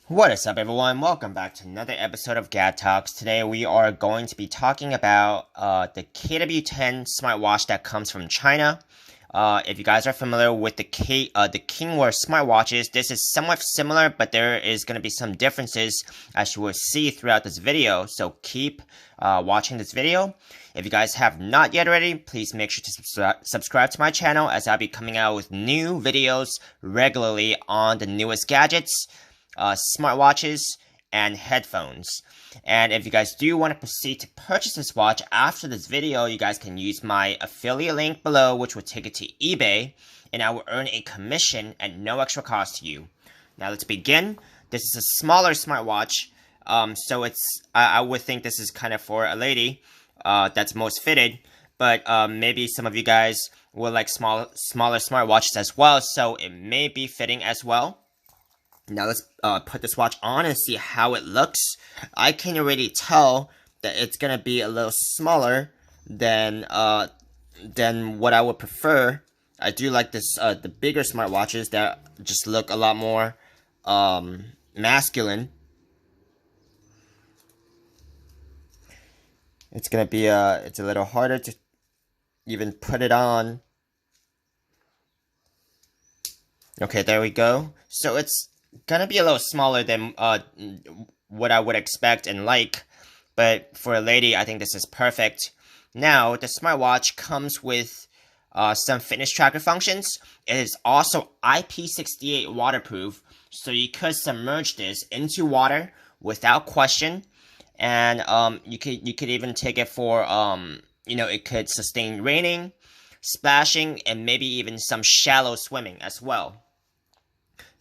What is up, everyone? Welcome back to another episode of Gad Talks. Today we are going to be talking about the KW10 smartwatch that comes from China. If you guys are familiar with the Kingwear smartwatches, this is somewhat similar, but there is going to be some differences as you will see throughout this video. So keep watching this video. If you guys have not yet already, please make sure to subscribe to my channel as I'll be coming out with new videos regularly on the newest gadgets, smartwatches, and headphones. And if you guys do want to proceed to purchase this watch after this video, you guys can use my affiliate link below, which will take it to eBay, and I will earn a commission at no extra cost to you. Now let's begin. This is a smaller smartwatch, so I would think this is kind of for a lady that's most fitted, but maybe some of you guys will like smaller smartwatches as well, so it may be fitting as well. Now let's put this watch on and see how it looks. I can already tell that it's gonna be a little smaller than what I would prefer. I do like this the bigger smartwatches that just look a lot more masculine. It's gonna be it's a little harder to even put it on. Okay, there we go. So it's gonna be a little smaller than what I would expect and like, but for a lady, I think this is perfect. Now, the smartwatch comes with some fitness tracker functions. It is also IP68 waterproof, so you could submerge this into water without question, and you could even take it for it could sustain raining, splashing, and maybe even some shallow swimming as well.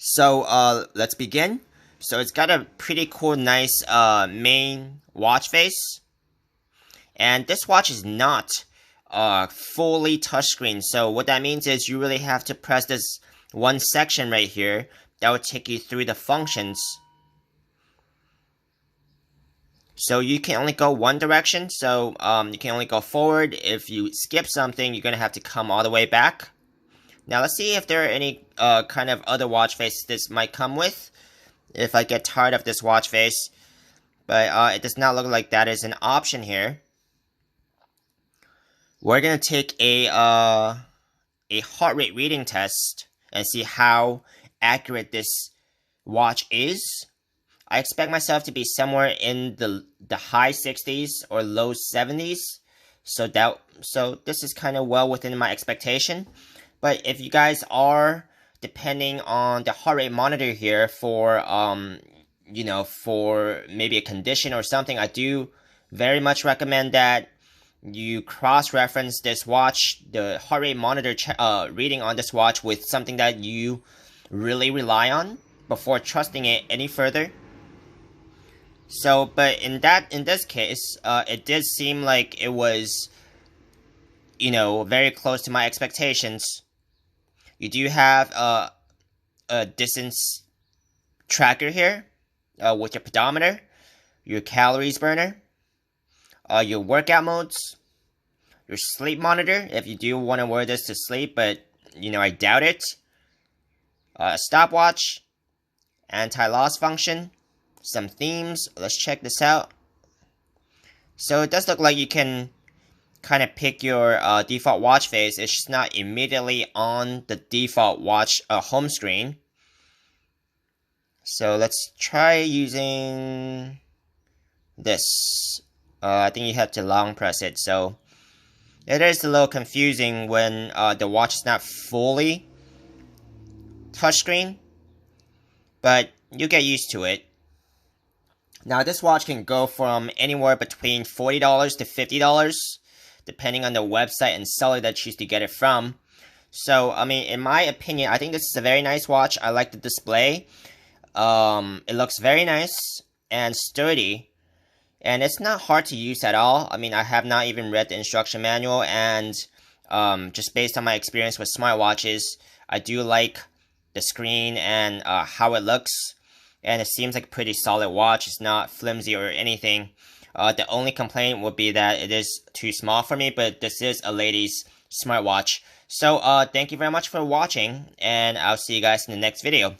So let's begin. So it's got a pretty cool, nice main watch face, and this watch is not fully touchscreen. So what that means is you really have to press this one section right here that will take you through the functions. So you can only go one direction. So you can only go forward. If you skip something, you're gonna have to come all the way back. Now let's see if there are any kind of other watch faces this might come with, if I get tired of this watch face. But it does not look like that is an option here. We're going to take a heart rate reading test and see how accurate this watch is. I expect myself to be somewhere in the high 60s or low 70s. So this is kind of well within my expectation. But if you guys are depending on the heart rate monitor here for, for maybe a condition or something, I do very much recommend that you cross-reference this watch, the heart rate monitor reading on this watch, with something that you really rely on before trusting it any further. So, but in this case, it did seem like it was, very close to my expectations. You do have a distance tracker here with your pedometer, your calories burner, your workout modes, your sleep monitor, if you do want to wear this to sleep, but, I doubt it. A stopwatch, anti-loss function, some themes. Let's check this out. So it does look like you can kind of pick your default watch face. It's just not immediately on the default watch home screen. So let's try using this. I think you have to long press it. So it is a little confusing when the watch is not fully touchscreen, but you get used to it. Now this watch can go from anywhere between $40 to $50. Depending on the website and seller that choose to get it from. So, I mean, in my opinion, I think this is a very nice watch. I like the display. It looks very nice and sturdy. And it's not hard to use at all. I mean, I have not even read the instruction manual. And just based on my experience with smartwatches, I do like the screen and how it looks. And it seems like a pretty solid watch. It's not flimsy or anything. The only complaint would be that it is too small for me, but this is a lady's smartwatch. So, thank you very much for watching, and I'll see you guys in the next video.